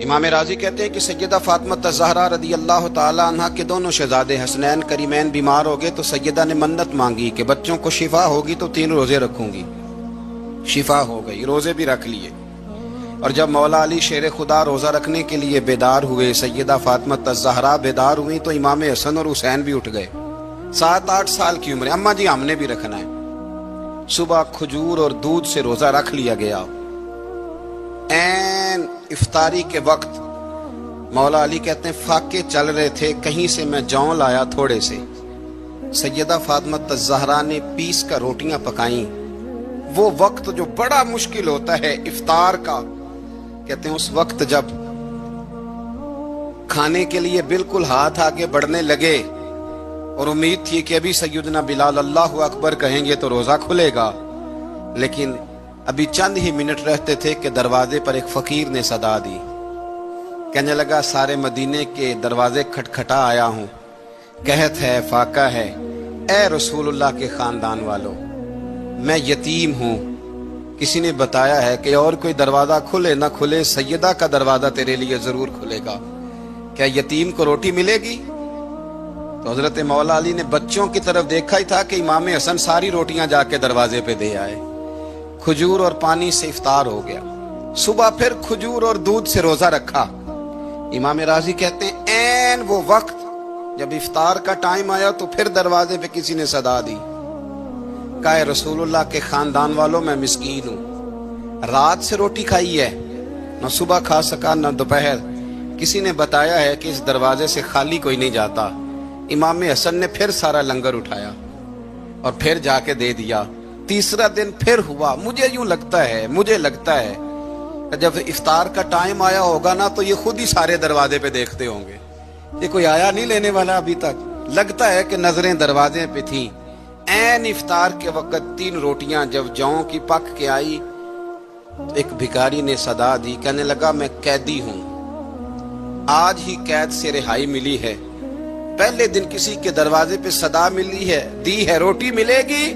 امام راضی کہتے ہیں کہ سیدہ فاطمہ الزہرا رضی اللہ تعالی عنہ کے دونوں شہزادے حسنین کریمین بیمار ہو گئے تو سیدہ نے منت مانگی کہ بچوں کو شفا ہوگی تو 3 روزے رکھوں گی۔ شفا ہو گئی، روزے بھی رکھ لیے۔ اور جب مولا علی شیر خدا روزہ رکھنے کے لیے بیدار ہوئے، سیدہ فاطمہ الزہرا بیدار ہوئی تو امام حسن اور حسین بھی اٹھ گئے۔ 7-8 سال کی عمر، اماں جی ہم نے بھی رکھنا ہے۔ صبح کھجور اور دودھ سے روزہ رکھ لیا گیا۔ این افطاری کے وقت مولا علی کہتے ہیں فاقے چل رہے تھے، کہیں سے میں جون لایا تھوڑے سے۔ سیدہ فاطمہ الزہرا نے پیس کر روٹیاں پکائیں۔ وہ وقت جو بڑا مشکل ہوتا ہے افطار کا، کہتے ہیں اس وقت جب کھانے کے لیے بالکل ہاتھ آگے بڑھنے لگے اور امید تھی کہ ابھی سیدنا بلال اللہ اکبر کہیں گے تو روزہ کھلے گا، لیکن ابھی چند ہی منٹ رہتے تھے کہ دروازے پر ایک فقیر نے صدا دی۔ کہنے لگا سارے مدینے کے دروازے کھٹکھٹا آیا ہوں، قحط ہے، فاقہ ہے، اے رسول اللہ کے خاندان والوں، میں یتیم ہوں، کسی نے بتایا ہے کہ اور کوئی دروازہ کھلے نہ کھلے سیدہ کا دروازہ تیرے لیے ضرور کھلے گا، کیا یتیم کو روٹی ملے گی؟ تو حضرت مولا علی نے بچوں کی طرف دیکھا ہی تھا کہ امام حسن ساری روٹیاں جا کے دروازے پہ دے آئے۔ کھجور اور پانی سے افطار ہو گیا۔ صبح پھر کھجور اور دودھ سے روزہ رکھا۔ امام راضی کہتے ہیں این وہ وقت جب افطار کا ٹائم آیا تو پھر دروازے پہ کسی نے صدا دی، کہا رسول اللہ کے خاندان والوں میں مسکین ہوں، رات سے روٹی کھائی ہے، نہ صبح کھا سکا نہ دوپہر، کسی نے بتایا ہے کہ اس دروازے سے خالی کوئی نہیں جاتا۔ امام حسن نے پھر سارا لنگر اٹھایا اور پھر جا کے دے دیا۔ تیسرا دن پھر ہوا۔ مجھے لگتا ہے کہ جب افطار کا ٹائم آیا ہوگا نا تو یہ خود ہی سارے دروازے پہ دیکھتے ہوں گے، یہ کوئی آیا نہیں لینے والا ابھی تک۔ لگتا ہے کہ نظریں دروازے پہ تھیں۔ این افطار کے وقت 3 روٹیاں جب جاؤں کی پک کے آئی، ایک بھکاری نے صدا دی، کہنے لگا میں قیدی ہوں، آج ہی قید سے رہائی ملی ہے، پہلے دن کسی کے دروازے پہ صدا ملی ہے، دی ہے روٹی ملے گی۔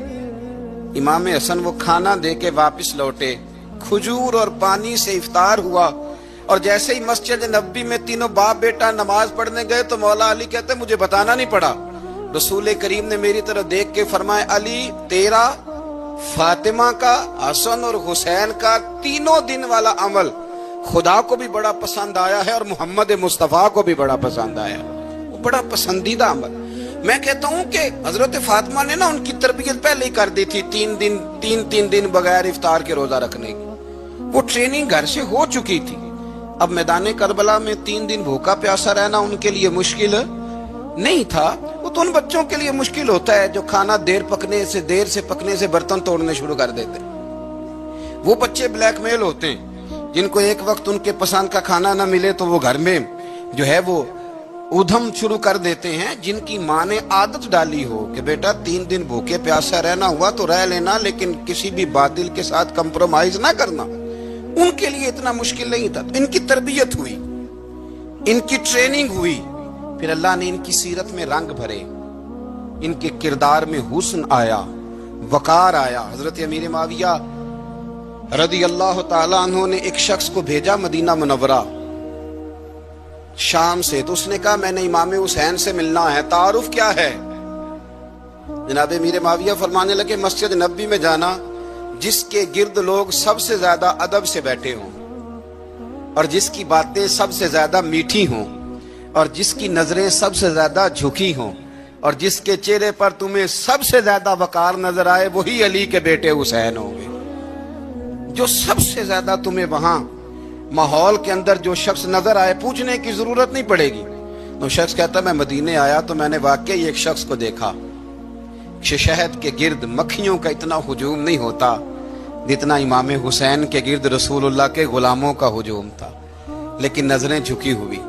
امام حسن وہ کھانا دے کے واپس لوٹے۔ کھجور اور پانی سے افطار ہوا اور جیسے ہی مسجد نبوی میں تینوں باپ بیٹا نماز پڑھنے گئے تو مولا علی کہتے مجھے بتانا نہیں پڑا، رسول کریم نے میری طرف دیکھ کے فرمایا علی تیرا، فاطمہ کا، حسن اور حسین کا 3 دن والا عمل خدا کو بھی بڑا پسند آیا ہے اور محمد مصطفیٰ کو بھی بڑا پسند آیا ہے، وہ بڑا پسندیدہ عمل۔ میں کہتا ہوں کہ حضرت فاطمہ نے نا ان کی تربیت پہلے ہی کر دی تھی، 3 دن بغیر افطار کے روزہ رکھنے کی، وہ ٹریننگ گھر سے ہو چکی تھی۔ اب میدان کربلا میں 3 دن بھوکا پیاسا رہنا ان کے لیے مشکل نہیں تھا، وہ تو ان بچوں کے لیے مشکل ہوتا ہے جو کھانا دیر سے پکنے سے برتن توڑنے شروع کر دیتے ہیں۔ وہ بچے بلیک میل ہوتے ہیں جن کو ایک وقت ان کے پسند کا کھانا نہ ملے تو وہ گھر میں جو ہے وہ ادھم شروع کر دیتے ہیں، جن کی ماں نے عادت ڈالی ہو کہ بیٹا 3 دن بھوکے پیاسا رہنا ہوا تو رہ لینا، لیکن کسی بھی باطل کے ساتھ کمپرومائز نہ کرنا، ان کے لیے اتنا مشکل نہیں تھا۔ ان کی تربیت ہوئی، ان کی ٹریننگ ہوئی، پھر اللہ نے ان کی سیرت میں رنگ بھرے، ان کے کردار میں حسن آیا، وقار آیا۔ حضرت امیر معاویہ رضی اللہ تعالیٰ عنہ نے ایک شخص کو بھیجا مدینہ منورہ شام سے، تو اس نے کہا میں نے امام حسین سے ملنا ہے، تعارف کیا ہے؟ جناب امیر معاویہ فرمانے لگے مسجد نبوی میں جانا جس کے گرد لوگ سب سے زیادہ ادب سے بیٹھے ہوں اور جس کی باتیں سب سے زیادہ میٹھی ہوں اور جس کی نظریں سب سے زیادہ جھکی ہوں اور جس کے چہرے پر تمہیں سب سے زیادہ وقار نظر آئے وہی علی کے بیٹے حسین ہوں گے۔ جو سب سے زیادہ تمہیں وہاں ماحول کے اندر جو شخص نظر آئے، پوچھنے کی ضرورت نہیں پڑے گی۔ تو شخص کہتا میں مدینے آیا تو میں نے واقعی ایک شخص کو دیکھا، شہد کے گرد مکھیوں کا اتنا ہجوم نہیں ہوتا جتنا امام حسین کے گرد رسول اللہ کے غلاموں کا ہجوم تھا، لیکن نظریں جھکی ہوئی،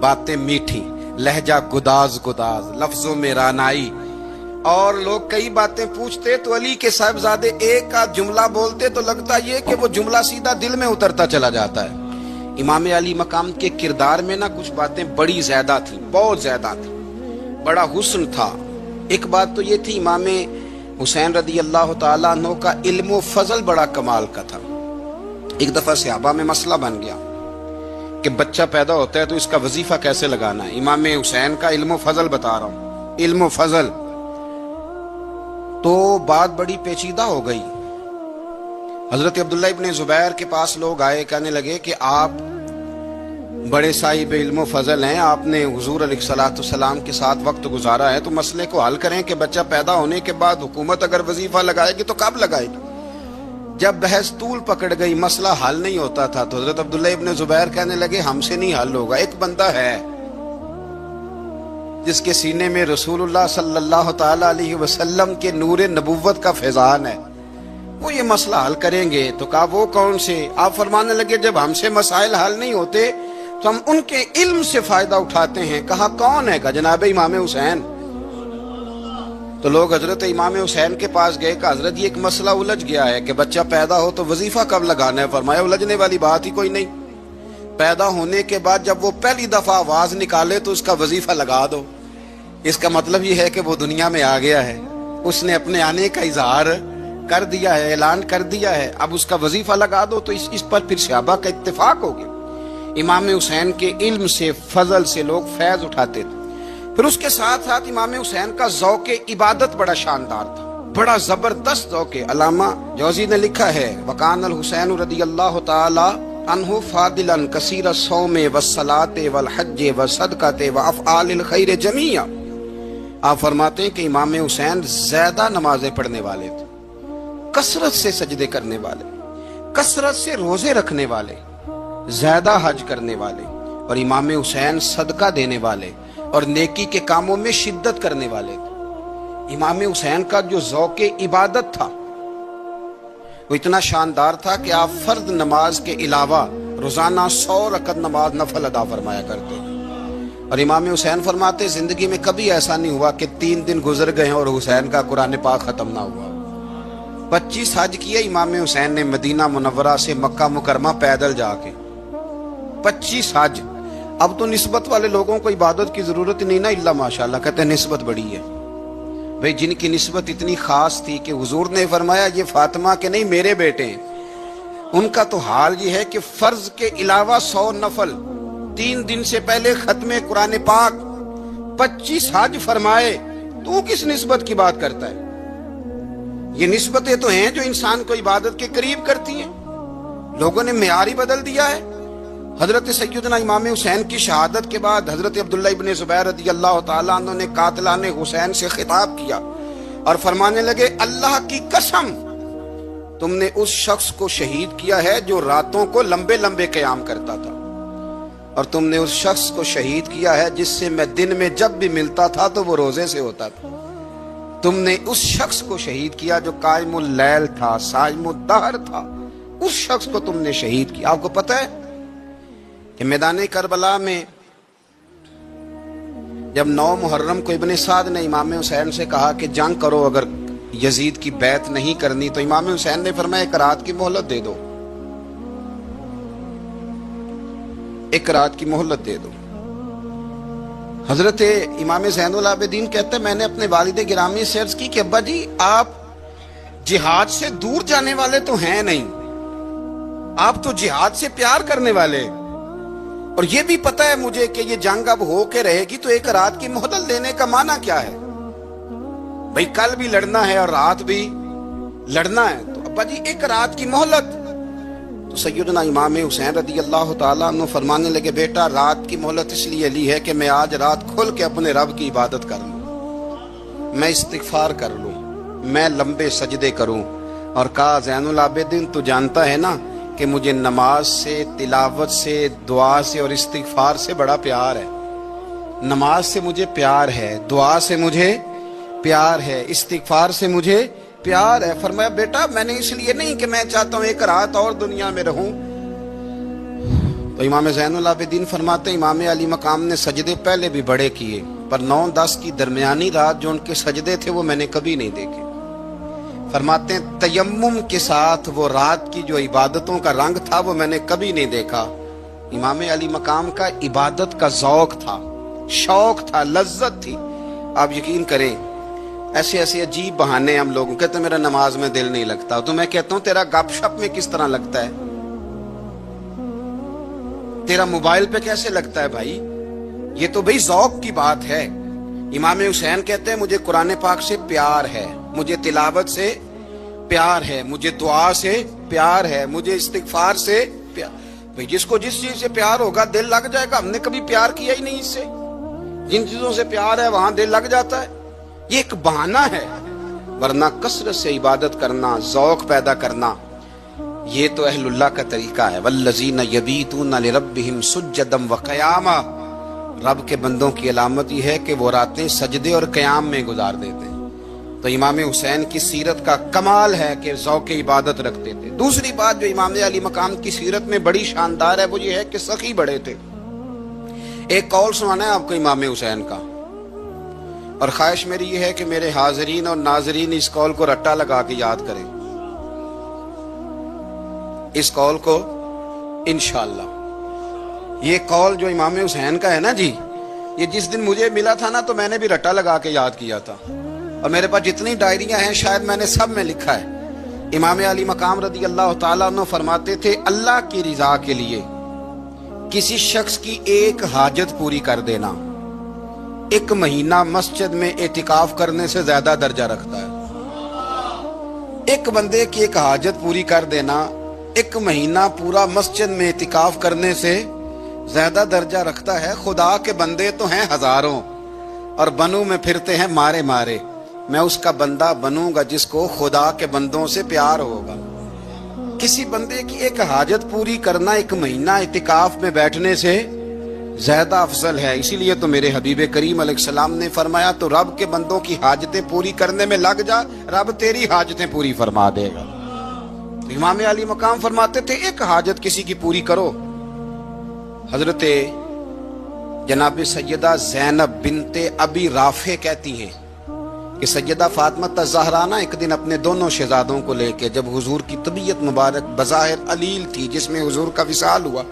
باتیں میٹھی، لہجہ گداز، لفظوں میں رانائی، اور لوگ کئی باتیں پوچھتے تو علی کے صاحبزادے ایک آدھ جملہ بولتے تو لگتا یہ کہ وہ جملہ سیدھا دل میں اترتا چلا جاتا ہے۔ امام علی مقام کے کردار میں نا کچھ باتیں بڑی زیادہ تھیں، بہت زیادہ تھیں، بڑا حسن تھا۔ ایک بات تو یہ تھی امام حسین رضی اللہ تعالیٰ عنہ کا علم و فضل بڑا کمال کا تھا۔ ایک دفعہ صحابہ میں مسئلہ بن گیا کہ بچہ پیدا ہوتا ہے تو اس کا وظیفہ کیسے لگانا ہے. امام حسین کا علم و فضل بتا رہا ہوں, علم و فضل. تو بات بڑی پیچیدہ ہو گئی. حضرت عبداللہ ابن زبیر کے پاس لوگ آئے, کہنے لگے کہ آپ بڑے صاحب علم و فضل ہیں, آپ نے حضور علیہ الصلوۃ والسلام کے ساتھ وقت گزارا ہے, تو مسئلے کو حل کریں کہ بچہ پیدا ہونے کے بعد حکومت اگر وظیفہ لگائے گی تو کب لگائے گی. جب بحث طول پکڑ گئی, مسئلہ حل نہیں ہوتا تھا, تو حضرت عبداللہ ابن زبیر کہنے لگے ہم سے نہیں حل ہوگا. ایک بندہ ہے جس کے سینے میں رسول اللہ صلی اللہ تعالی علیہ وسلم کے نور نبوت کا فیضان ہے, وہ یہ مسئلہ حل کریں گے. تو کہا وہ کون سے؟ آپ فرمانے لگے جب ہم سے مسائل حل نہیں ہوتے تو ہم ان کے علم سے فائدہ اٹھاتے ہیں. کہا کون ہے؟ کہا جناب امام حسین. تو لوگ حضرت امام حسین کے پاس گئے کہ حضرت یہ ایک مسئلہ الجھ گیا ہے کہ بچہ پیدا ہو تو وظیفہ کب لگانا ہے. فرمایا الجھنے والی بات ہی کوئی نہیں, پیدا ہونے کے بعد جب وہ پہلی دفعہ آواز نکالے تو اس کا وظیفہ لگا دو. اس کا مطلب یہ ہے کہ وہ دنیا میں آ گیا ہے, اس نے اپنے آنے کا اظہار کر دیا ہے, اعلان کر دیا ہے, اب اس کا وظیفہ لگا دو. تو اس پر پھر صحابہ کا اتفاق ہو گیا. امام حسین کے علم سے, فضل سے لوگ فیض اٹھاتے تھے. پھر اس کے ساتھ ساتھ امام حسین کا ذوق عبادت بڑا شاندار تھا, بڑا زبردست ذوق. علامہ جوزی نے لکھا ہے وکان الحسین رضی اللہ تعالی عنہ فاضلا کثیر الصوم والصلاۃ والحج والصدقۃ وافعال الخیر جميعا. آپ فرماتے ہیں کہ امام حسین زیادہ نمازیں پڑھنے والے تھے, کثرت سے سجدے کرنے والے, کثرت سے روزے رکھنے والے, زیادہ حج کرنے والے, اور امام حسین صدقہ دینے والے اور نیکی کے کاموں میں شدت کرنے والے تھے. امام حسین کا جو ذوق عبادت تھا وہ اتنا شاندار تھا کہ آپ فرض نماز کے علاوہ روزانہ 100 رکعت نماز نفل ادا فرمایا کرتے. اور امام حسین فرماتے زندگی میں کبھی ایسا نہیں ہوا کہ 3 دن گزر گئے اور حسین کا قرآن پاک ختم نہ ہوا. 25 حج کیے امام حسین نے مدینہ منورہ سے مکہ مکرمہ پیدل جا کے, 25 حج. اب تو نسبت والے لوگوں کو عبادت کی ضرورت نہیں نا, الا ماشاءاللہ کہتے ہیں نسبت بڑی ہے. بھئی جن کی نسبت اتنی خاص تھی کہ حضور نے فرمایا یہ فاطمہ کے نہیں میرے بیٹے ہیں, ان کا تو حال یہ ہے کہ فرض کے علاوہ 100 نفل, 3 دن سے پہلے ختم قرآن پاک, 25 حج فرمائے. تو کس نسبت کی بات کرتا ہے؟ یہ نسبتیں تو ہیں جو انسان کو عبادت کے قریب کرتی ہیں. لوگوں نے معیار ہی بدل دیا ہے. حضرت سیدنا امام حسین کی شہادت کے بعد حضرت عبداللہ ابن زبیر رضی اللہ تعالیٰ عنہ نے قاتلان حسین سے خطاب کیا اور فرمانے لگے اللہ کی قسم تم نے اس شخص کو شہید کیا ہے جو راتوں کو لمبے لمبے قیام کرتا تھا, اور تم نے اس شخص کو شہید کیا ہے جس سے میں دن میں جب بھی ملتا تھا تو وہ روزے سے ہوتا تھا. تم نے اس شخص کو شہید کیا جو قائم اللیل تھا, صائم الدہر تھا, اس شخص کو تم نے شہید کیا. آپ کو پتہ ہے کہ میدان کربلا میں جب 9 محرم کو ابن سعد نے امام حسین سے کہا کہ جنگ کرو اگر یزید کی بیعت نہیں کرنی, تو امام حسین نے فرمایا 1 رات کی مہلت دے دو, 1 رات کی مہلت دے دو. حضرت امام زین العابدین کہتے ہیں میں نے اپنے والد گرامی سے عرض کی کہ ابا جی آپ جہاد سے دور جانے والے تو ہیں نہیں, آپ تو جہاد سے پیار کرنے والے, اور یہ بھی پتہ ہے مجھے کہ یہ جنگ اب ہو کے رہے گی, تو 1 رات کی مہلت لینے کا معنی کیا ہے؟ بھئی کل بھی لڑنا ہے اور رات بھی لڑنا ہے, تو ابا جی 1 رات کی مہلت. تو سیدنا امام حسین رضی اللہ تعالیٰ عنہ فرمانے لگے بیٹا رات کی مہلت اس لیے لی ہے کہ میں آج رات کھل کے اپنے رب کی عبادت کر لوں, میں استغفار کر لوں, میں لمبے سجدے کروں. اور کہا زین العابدین تو جانتا ہے نا کہ مجھے نماز سے, تلاوت سے, دعا سے اور استغفار سے بڑا پیار ہے. نماز سے مجھے پیار ہے, دعا سے مجھے پیار ہے, استغفار سے مجھے پیار ہے. فرمایا بیٹا میں نے اس لیے نہیں کہ میں چاہتا ہوں 1 رات اور دنیا میں رہوں. تو امام زین العابدین فرماتے ہیں امام علی مقام نے سجدے پہلے بھی بڑے کیے, پر 9-10 کی درمیانی رات جو ان کے سجدے تھے وہ میں نے کبھی نہیں دیکھے. فرماتے ہیں تیمم کے ساتھ وہ رات کی جو عبادتوں کا رنگ تھا وہ میں نے کبھی نہیں دیکھا. امام علی مقام کا عبادت کا ذوق تھا, شوق تھا, لذت تھی. آپ یقین کریں ایسے ایسے عجیب بہانے ہم لوگوں کہتے ہیں میرا نماز میں دل نہیں لگتا, تو میں کہتا ہوں تیرا گپ شپ میں کس طرح لگتا ہے, تیرا موبائل پہ کیسے لگتا ہے بھائی؟ یہ تو بھائی ذوق کی بات ہے۔ امام حسین کہتے ہیں مجھے قرآن پاک سے پیار ہے، مجھے تلاوت سے پیار ہے، مجھے دعا سے پیار ہے، مجھے استغفار سے پیار۔ بھائی جس کو جس چیز سے پیار ہوگا دل لگ جائے گا۔ ہم نے کبھی پیار کیا ہی نہیں اس سے، جن چیزوں سے پیار ہے وہاں دل لگ جاتا ہے۔ یہ ایک بہانہ ہے، ورنہ کثرت سے عبادت کرنا، ذوق پیدا کرنا، یہ تو اہل اللہ کا طریقہ ہے۔ والذین یبیتون لربہم سجدا وقیاما، رب کے بندوں کی علامت یہ ہے کہ وہ راتیں سجدے اور قیام میں گزار دیتے ہیں۔ تو امام حسین کی سیرت کا کمال ہے کہ ذوق عبادت رکھتے تھے۔ دوسری بات جو امام علی مقام کی سیرت میں بڑی شاندار ہے وہ یہ ہے کہ سخی بڑے تھے۔ ایک قول سنانا ہے آپ کو امام حسین کا، اور خواہش میری یہ ہے کہ میرے حاضرین اور ناظرین اس قول کو رٹا لگا کے یاد کریں، اس قول کو انشاءاللہ۔ یہ قول جو امام حسین کا ہے نا جی، یہ جس دن مجھے ملا تھا نا تو میں نے بھی رٹا لگا کے یاد کیا تھا، اور میرے پاس جتنی ڈائریاں ہیں شاید میں نے سب میں لکھا ہے۔ امام علی مقام رضی اللہ تعالیٰ عنہ فرماتے تھے اللہ کی رضا کے لیے کسی شخص کی ایک حاجت پوری کر دینا 1 مہینہ مسجد میں اعتکاف کرنے سے زیادہ درجہ رکھتا ہے۔ ایک بندے کی ایک حاجت پوری کر دینا 1 مہینہ پورا مسجد میں اعتکاف کرنے سے زیادہ درجہ رکھتا ہے۔ خدا کے بندے تو ہیں ہزاروں اور بنوں میں پھرتے ہیں مارے مارے، میں اس کا بندہ بنوں گا جس کو خدا کے بندوں سے پیار ہوگا۔ کسی بندے کی ایک حاجت پوری کرنا 1 مہینہ اعتکاف میں بیٹھنے سے زیادہ افضل ہے۔ اسی لیے تو میرے حبیب کریم علیہ السلام نے فرمایا تو رب کے بندوں کی حاجتیں پوری کرنے میں لگ جا، رب تیری حاجتیں پوری فرما دے گا۔ امام علی مقام فرماتے تھے ایک حاجت کسی کی پوری کرو۔ حضرت جناب سیدہ زینب بنت ابی رافع کہتی ہیں کہ سیدہ فاطمہ الزہرا ایک دن اپنے دونوں شہزادوں کو لے کے، جب حضور کی طبیعت مبارک بظاہر علیل تھی جس میں حضور کا وصال ہوا،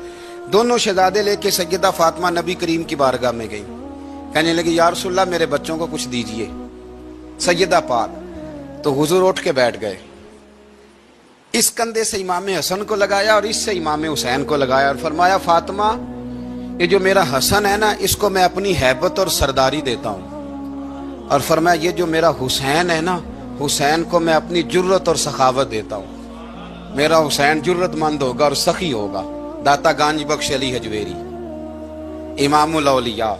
دونوں شہزادے لے کے سیدہ فاطمہ نبی کریم کی بارگاہ میں گئی، کہنے لگی یا رسول اللہ میرے بچوں کو کچھ دیجئے۔ سیدہ پاک تو حضور اٹھ کے بیٹھ گئے، اس کندھے سے امام حسن کو لگایا اور اس سے امام حسین کو لگایا اور فرمایا فاطمہ یہ جو میرا حسن ہے نا اس کو میں اپنی ہیبت اور سرداری دیتا ہوں، اور فرمایا یہ جو میرا حسین ہے نا حسین کو میں اپنی جرت اور سخاوت دیتا ہوں، میرا حسین جرت مند ہوگا اور سخی ہوگا۔ داتا گانج بخش علی حجویری، امام الاولیاء،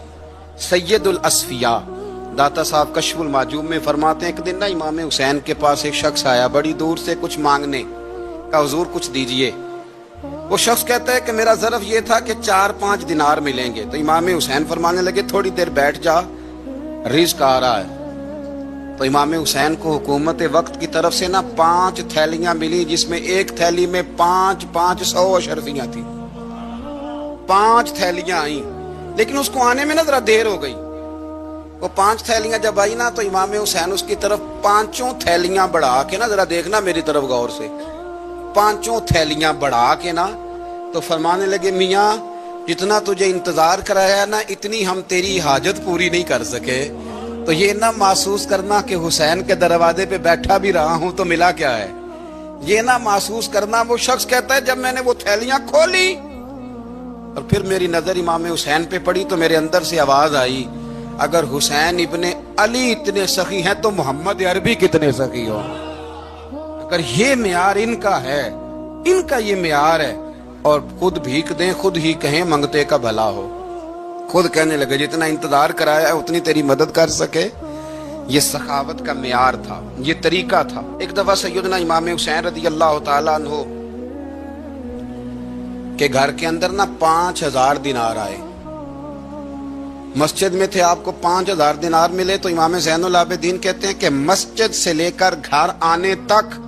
سید الاصفیاء، داتا صاحب کشف المعجوب میں فرماتے ہیں ایک دن نا امام حسین کے پاس ایک شخص آیا بڑی دور سے کچھ مانگنے کا، حضور کچھ دیجئے۔ وہ شخص کہتا ہے کہ میرا ظرف یہ تھا کہ 4-5 دینار ملیں گے، تو امام حسین فرمانے لگے تھوڑی دیر بیٹھ جا رزق آ رہا ہے۔ تو امام حسین کو حکومت وقت کی طرف سے نا 5 تھیلیاں ملی جس میں ایک تھیلی میں 500 اشرفیاں تھیں، 5 تھیلیاں آئیں، لیکن اس کو آنے میں نا ذرا دیر ہو گئی۔ وہ 5 تھیلیاں جب آئی نا تو امام حسین اس کی طرف 5 تھیلیاں بڑھا کے نا، ذرا دیکھنا میری طرف غور سے، 5 تھیلیاں بڑھا کے نا تو فرمانے لگے میاں جتنا تجھے انتظار کرایا نا اتنی ہم تیری حاجت پوری نہیں کر سکے، تو یہ نہ محسوس کرنا کہ حسین کے دروازے پہ بیٹھا بھی رہا ہوں تو ملا کیا ہے، یہ نہ محسوس کرنا۔ وہ شخص کہتا ہے جب میں نے وہ تھیلیاں کھولی اور پھر میری نظر امام حسین پہ پڑی تو میرے اندر سے آواز آئی اگر حسین ابن علی اتنے سخی ہیں تو محمد عربی کتنے سخی ہو۔ اگر یہ معیار ان کا ہے، ان کا یہ معیار ہے، اور خود بھیک دیں خود ہی کہیں منگتے کا بھلا ہو، خود کہنے لگے جتنا انتظار کرایا ہے اتنی تیری مدد کر سکے، یہ سخاوت کا معیار تھا، یہ طریقہ تھا۔ ایک دفعہ سیدنا امام حسین رضی اللہ تعالیٰ عنہ کے گھر کے اندر نا 5000 دینار آئے، مسجد میں تھے، آپ کو 5000 دینار ملے تو امام زین العابدین کہتے ہیں کہ مسجد سے لے کر گھر آنے تک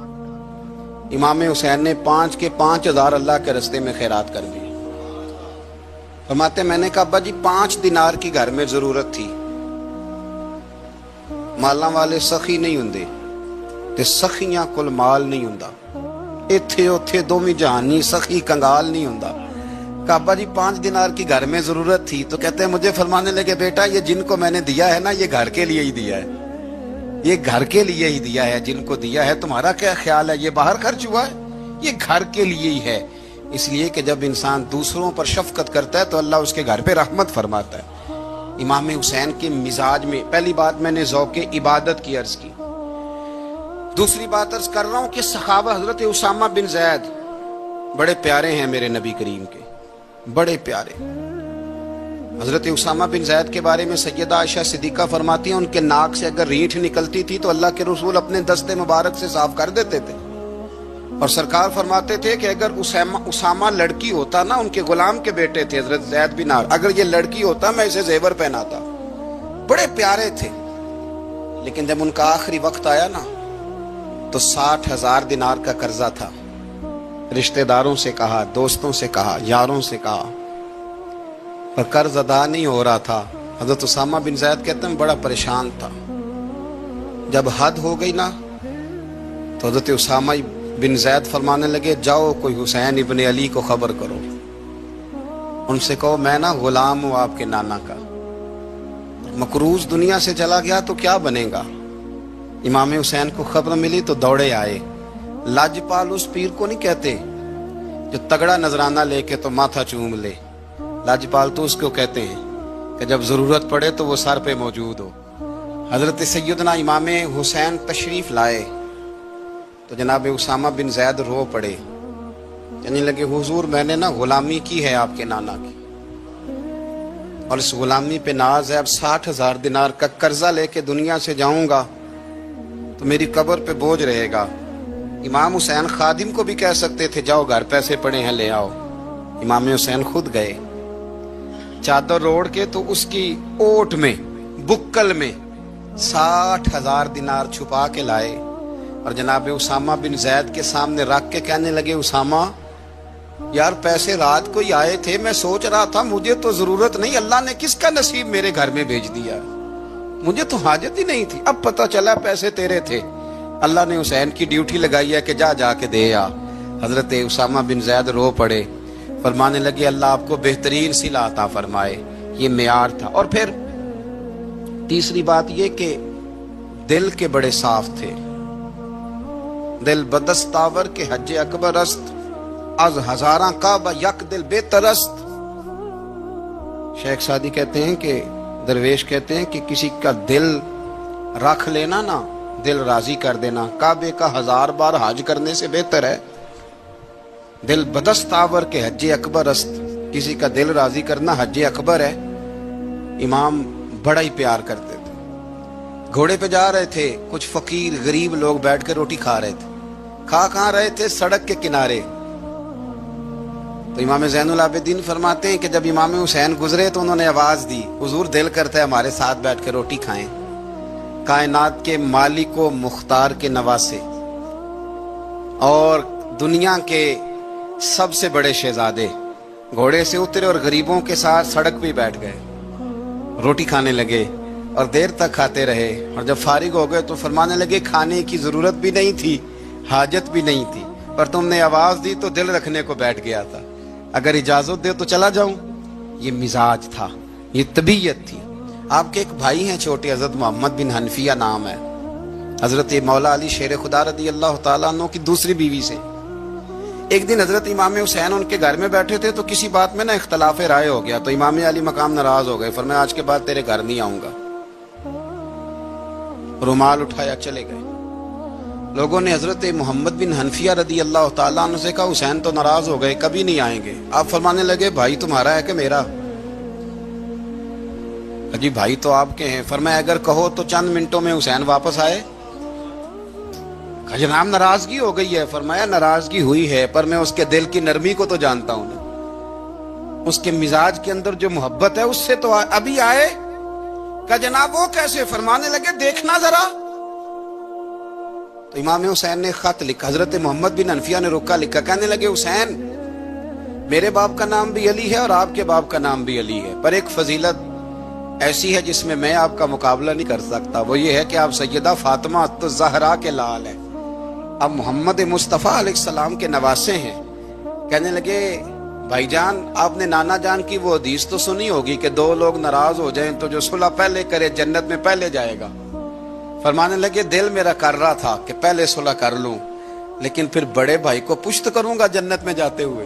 امام حسین نے 5 کے 5000 اللہ کے رستے میں خیرات کر دی۔ فرماتے میں نے کہا ابا جی 5 دینار کی گھر میں ضرورت تھی، مالاں والے سخی نہیں ہوندے تے سخیاں کل مال نہیں ہوندا، ایتھے اوتھے دوویں جہانی سخی کنگال نہیں ہوندا۔ کہا ابا جی 5 دینار کی گھر میں ضرورت تھی، تو کہتے ہیں مجھے فرمانے لگے بیٹا یہ جن کو میں نے دیا ہے نا یہ گھر کے لیے ہی دیا ہے، یہ گھر کے لیے ہی دیا ہے، جن کو دیا ہے تمہارا کیا خیال ہے یہ باہر خرچ ہوا ہے، یہ گھر کے لیے ہی ہے۔ اس لیے کہ جب انسان دوسروں پر شفقت کرتا ہے تو اللہ اس کے گھر پہ رحمت فرماتا ہے۔ امام حسین کے مزاج میں پہلی بات میں نے ذوق عبادت کی عرض کی، دوسری بات عرض کر رہا ہوں کہ صحابہ حضرت اسامہ بن زید بڑے پیارے ہیں میرے نبی کریم کے، بڑے پیارے۔ حضرت اسامہ بن زید کے بارے میں سیدہ عائشہ صدیقہ فرماتی ہیں ان کے ناک سے اگر ریٹھ نکلتی تھی تو اللہ کے رسول اپنے دست مبارک سے صاف کر دیتے تھے، اور سرکار فرماتے تھے کہ اگر اسامہ لڑکی ہوتا نا، ان کے غلام کے بیٹے تھے حضرت زید بن عمرو، اگر یہ لڑکی ہوتا میں اسے زیور پہناتا۔ بڑے پیارے تھے، لیکن جب ان کا آخری وقت آیا نا تو 60,000 دینار کا قرضہ تھا۔ رشتہ داروں سے کہا، دوستوں سے کہا، یاروں سے کہا، پر قرض ادا نہیں ہو رہا تھا۔ حضرت اسامہ بن زید کہتے ہیں بڑا پریشان تھا۔ جب حد ہو گئی نا تو حضرت اسامہ بن زید فرمانے لگے جاؤ کوئی حسین ابن علی کو خبر کرو، ان سے کہو میں نا غلام ہوں آپ کے نانا کا، مقروض دنیا سے چلا گیا تو کیا بنے گا۔ امام حسین کو خبر ملی تو دوڑے آئے۔ لاجپال اس پیر کو نہیں کہتے جو تگڑا نذرانہ لے کے تو ماتھا چوم لے، لاجپال تو اس کو کہتے ہیں کہ جب ضرورت پڑے تو وہ سر پہ موجود ہو۔ حضرت سیدنا امام حسین تشریف لائے تو جناب اسامہ بن زید رو پڑے، کہنے لگے حضور میں نے نا غلامی کی ہے آپ کے نانا کی، اور اس غلامی پہ ناز ہے، اب 60,000 دینار کا قرضہ لے کے دنیا سے جاؤں گا تو میری قبر پہ بوجھ رہے گا۔ امام حسین خادم کو بھی کہہ سکتے تھے جاؤ گھر پیسے پڑے ہیں لے آؤ، امام حسین خود گئے، چادر روڑ کے تو اس کی اوٹ میں بکل میں 60,000 دینار چھپا کے لائے، اور جناب اسامہ بن زید کے سامنے رکھ کے کہنے لگے اسامہ یار پیسے رات کو ہی آئے تھے، میں سوچ رہا تھا مجھے تو ضرورت نہیں، اللہ نے کس کا نصیب میرے گھر میں بھیج دیا، مجھے تو حاجت ہی نہیں تھی، اب پتہ چلا پیسے تیرے تھے، اللہ نے حسین کی ڈیوٹی لگائی ہے کہ جا کے دے آ۔ حضرت اسامہ بن زید رو پڑے، فرمانے لگے اللہ آپ کو بہترین صلہ عطا فرمائے، یہ معیار تھا۔ اور پھر تیسری بات یہ کہ دل کے بڑے صاف تھے، دل بدستاور کے حج اکبر است، از ہزاراں کعبہ یک دل بہتر است۔ شیخ سعدی کہتے ہیں کہ درویش کہتے ہیں کہ کسی کا دل رکھ لینا نا، دل راضی کر دینا کعبے کا 1000 بار حج کرنے سے بہتر ہے۔ دل بدستاور کے حج اکبر است، کسی کا دل راضی کرنا حج اکبر ہے۔ امام بڑا ہی پیار کرتے تھے، گھوڑے پہ جا رہے تھے، کچھ فقیر غریب لوگ بیٹھ کے روٹی کھا رہے تھے، کہاں رہے تھے؟ سڑک کے کنارے۔ تو امام زین العابدین فرماتے ہیں کہ جب امام حسین گزرے تو انہوں نے آواز دی حضور دل کرتا ہے ہمارے ساتھ بیٹھ کے روٹی کھائیں۔ کائنات کے مالک و مختار کے نواسے اور دنیا کے سب سے بڑے شہزادے گھوڑے سے اترے اور غریبوں کے ساتھ سڑک پہ بیٹھ گئے، روٹی کھانے لگے اور دیر تک کھاتے رہے، اور جب فارغ ہو گئے تو فرمانے لگے کھانے کی ضرورت بھی نہیں تھی، حاجت بھی نہیں تھی، پر تم نے آواز دی تو دل رکھنے کو بیٹھ گیا تھا، اگر اجازت دے تو چلا جاؤں۔ یہ مزاج تھا، یہ طبیعت تھی۔ آپ کے ایک بھائی ہیں چھوٹے، حضرت محمد بن حنفیہ نام ہے، حضرت مولا علی شیر خدا رضی اللہ تعالیٰ عنہ کی دوسری بیوی سے۔ ایک دن حضرت امام حسین ان کے گھر میں بیٹھے تھے تو کسی بات میں نا اختلاف رائے ہو گیا، تو امام علی مقام ناراض ہو گئے، فرمایا آج کے بعد تیرے گھر نہیں آؤں گا، رومال اٹھایا چلے گئے۔ لوگوں نے حضرت محمد بن حنفیہ رضی اللہ تعالیٰ عنہ سے کہا حسین تو ناراض ہو گئے، کبھی نہیں آئیں گے۔ آپ فرمانے لگے بھائی تمہارا ہے کہ میرا؟ جی بھائی تو آپ کے ہیں۔ فرمایا اگر کہو تو چند منٹوں میں حسین واپس آئے؟ جناب ناراضگی ہو گئی ہے۔ فرمایا ناراضگی ہوئی ہے پر میں اس کے دل کی نرمی کو تو جانتا ہوں نا، اس کے مزاج کے اندر جو محبت ہے اس سے تو ابھی آئے۔ کہ جناب وہ کیسے؟ فرمانے لگے دیکھنا ذرا۔ تو امام حسین نے خط لکھا، حضرت محمد بن حنفیہ نے رکا لکھا، کہنے لگے حسین میرے باپ کا نام بھی علی ہے اور آپ کے باپ کا نام بھی علی ہے، پر ایک فضیلت ایسی ہے جس میں میں آپ کا مقابلہ نہیں کر سکتا، وہ یہ ہے کہ آپ سیدہ فاطمہ تو زہرا کے لال ہیں، اب محمد مصطفیٰ علیہ السلام کے نواسے ہیں۔ کہنے لگے بھائی جان آپ نے نانا جان کی وہ حدیث تو سنی ہوگی کہ دو لوگ ناراض ہو جائیں تو جو صلح پہلے کرے جنت میں پہلے جائے گا۔ فرمانے لگے دل میرا کر رہا تھا کہ پہلے صلح کر لوں، لیکن پھر بڑے بھائی کو پشت کروں گا جنت میں جاتے ہوئے،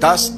10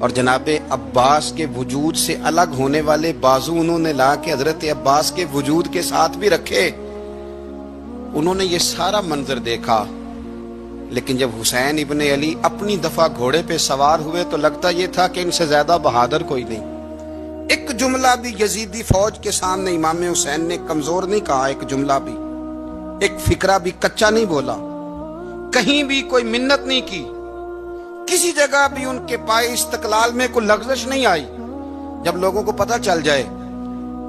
اور جناب عباس کے وجود سے الگ ہونے والے بازو انہوں نے لا کے حضرت عباس کے وجود کے ساتھ بھی رکھے۔ انہوں نے یہ سارا منظر دیکھا، لیکن جب حسین ابن علی اپنی دفعہ گھوڑے پہ سوار ہوئے تو لگتا یہ تھا کہ ان سے زیادہ بہادر کوئی نہیں۔ ایک جملہ بھی یزیدی فوج کے سامنے امام حسین نے کمزور نہیں کہا، ایک جملہ بھی، ایک فکرہ بھی کچا نہیں بولا، کہیں بھی کوئی منت نہیں کی، کسی جگہ بھی ان کے پائے استقلال میں کوئی لغزش نہیں آئی۔ جب لوگوں کو پتہ چل جائے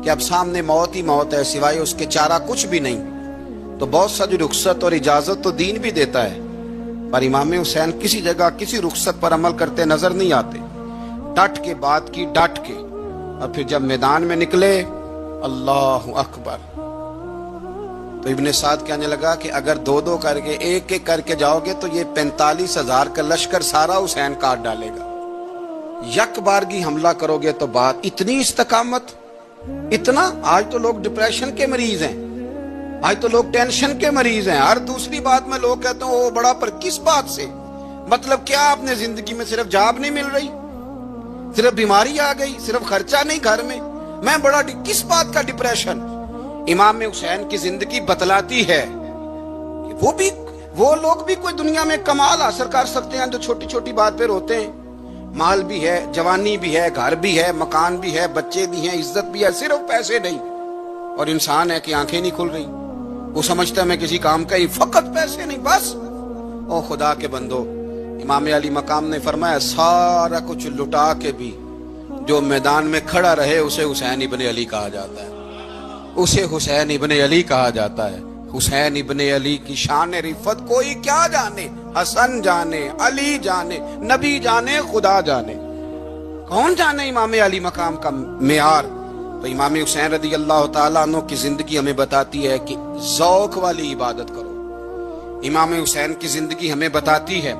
کہ اب سامنے موت ہی موت ہے، سوائے اس کے چارہ کچھ بھی نہیں، تو بہت ساری رخصت اور اجازت تو دین بھی دیتا ہے، پر امام حسین کسی جگہ کسی رخصت پر عمل کرتے نظر نہیں آتے۔ ڈٹ کے بات کی، ڈٹ کے، اور پھر جب میدان میں نکلے، اللہ اکبر، تو ابن سعد کہنے لگا کہ اگر دو دو کر کے ایک ایک کر کے جاؤ گے تو یہ 45,000 کا لشکر سارا حسین کاٹ ڈالے گا، یک بارگی حملہ کرو گے تو بات۔ اتنی استقامت، اتنا۔ آج تو لوگ ڈپریشن کے مریض ہیں، آج تو لوگ ٹینشن کے مریض ہیں، ہر دوسری بات میں لوگ کہتے ہیں وہ بڑا، پر کس بات سے؟ مطلب کیا آپ نے زندگی میں صرف جاب نہیں مل رہی، صرف بیماری آ گئی، صرف خرچہ نہیں گھر میں بڑا، کس بات کا ڈپریشن؟ امام حسین کی زندگی بتلاتی ہے کہ وہ لوگ بھی کوئی دنیا میں کمال حاصل کر سکتے ہیں جو چھوٹی چھوٹی بات پہ روتے ہیں۔ مال بھی ہے، جوانی بھی ہے، گھر بھی ہے، مکان بھی ہے، بچے بھی ہیں، عزت بھی ہے، صرف پیسے نہیں۔ اور انسان ہے کہ آنکھیں نہیں کھل رہی، وہ سمجھتا ہے میں کسی کام کا ہی، فقط پیسے نہیں بس۔ او خدا کے بندو، امام علی مقام نے فرمایا سارا کچھ لٹا کے بھی جو میدان میں کھڑا رہے اسے حسین ابن علی کہا جاتا ہے، اسے حسین ابن علی کہا جاتا ہے۔ حسین ابن علی کی شان رفت کوئی کیا جانے، حسن جانے، علی جانے، نبی جانے، خدا جانے، کون جانے امام علی مقام کا معیار۔ تو امام حسین رضی اللہ تعالیٰ عنہ کی زندگی ہمیں بتاتی ہے کہ ذوق والی عبادت کرو۔ امام حسین کی زندگی ہمیں بتاتی ہے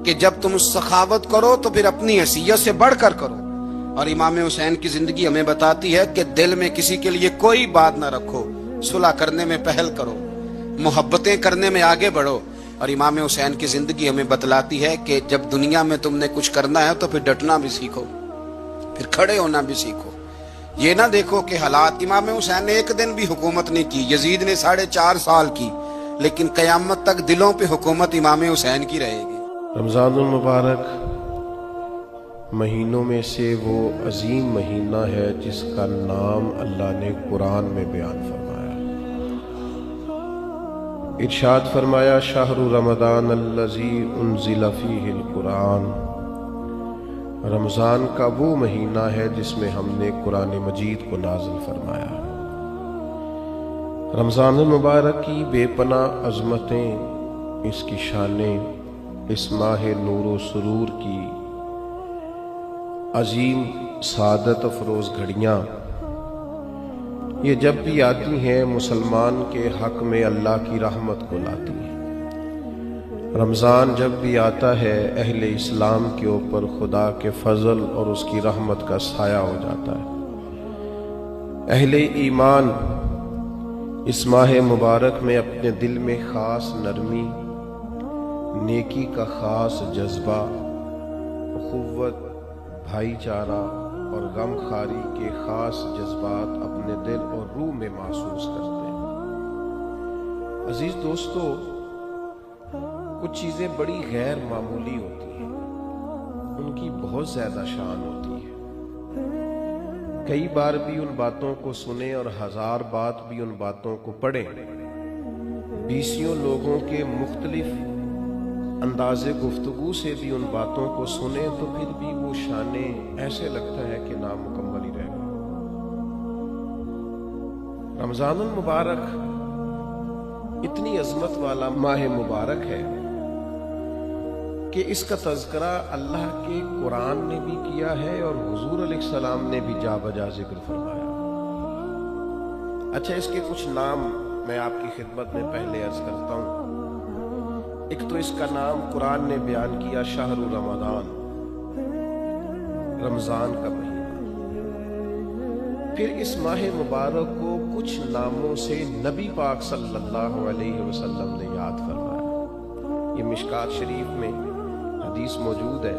کہ جب تم سخاوت کرو تو پھر اپنی حیثیت سے بڑھ کر کرو۔ اور امام حسین کی زندگی ہمیں بتاتی ہے کہ دل میں کسی کے لیے کوئی بات نہ رکھو، صلح کرنے میں پہل کرو، محبتیں کرنے میں آگے بڑھو۔ اور امام حسین کی زندگی ہمیں بتلاتی ہے کہ جب دنیا میں تم نے کچھ کرنا ہے تو پھر ڈٹنا بھی سیکھو، پھر کھڑے ہونا بھی سیکھو۔ یہ نہ دیکھو کہ حالات، امام حسین نے ایک دن بھی حکومت نہیں کی، یزید نے 4.5 سال کی، لیکن قیامت تک دلوں پہ حکومت امام حسین کی رہے گی۔ رمضان المبارک مہینوں میں سے وہ عظیم مہینہ ہے جس کا نام اللہ نے قرآن میں بیان فرمایا۔ ارشاد فرمایا شہر رمضان الذی انزل فیہ القرآن، رمضان کا وہ مہینہ ہے جس میں ہم نے قرآن مجید کو نازل فرمایا۔ رمضان المبارک کی بے پناہ عظمتیں، اس کی شانیں، اس ماہ نور و سرور کی عظیم سعادت افروز گھڑیاں، یہ جب بھی آتی ہیں مسلمان کے حق میں اللہ کی رحمت کو لاتی ہیں۔ رمضان جب بھی آتا ہے اہل اسلام کے اوپر خدا کے فضل اور اس کی رحمت کا سایہ ہو جاتا ہے۔ اہل ایمان اس ماہ مبارک میں اپنے دل میں خاص نرمی، نیکی کا خاص جذبہ، اخوت، بھائی چارہ اور غم خواری کے خاص جذبات اپنے دل اور روح میں محسوس کرتے ہیں۔ عزیز دوستو، کچھ چیزیں بڑی غیر معمولی ہوتی ہیں، ان کی بہت زیادہ شان ہوتی ہے۔ کئی بار بھی ان باتوں کو سنیں اور 1000 بات بھی ان باتوں کو پڑھیں، 20 لوگوں کے مختلف انداز گفتگو سے بھی ان باتوں کو سنیں تو پھر بھی وہ شانیں ایسے لگتا ہے کہ نامکمل ہی رہ گئے۔ رمضان المبارک اتنی عظمت والا ماہ مبارک ہے کہ اس کا تذکرہ اللہ کے قرآن نے بھی کیا ہے اور حضور علیہ السلام نے بھی جا بجا ذکر فرمایا۔ اچھا، اس کے کچھ نام میں آپ کی خدمت میں پہلے عرض کرتا ہوں۔ ایک تو اس کا نام قرآن نے بیان کیا شہر رمضان، رمضان کا مہینہ۔ پھر اس ماہ مبارک کو کچھ ناموں سے نبی پاک صلی اللہ علیہ وسلم نے یاد فرمایا۔ یہ مشکات شریف میں حدیث موجود ہے،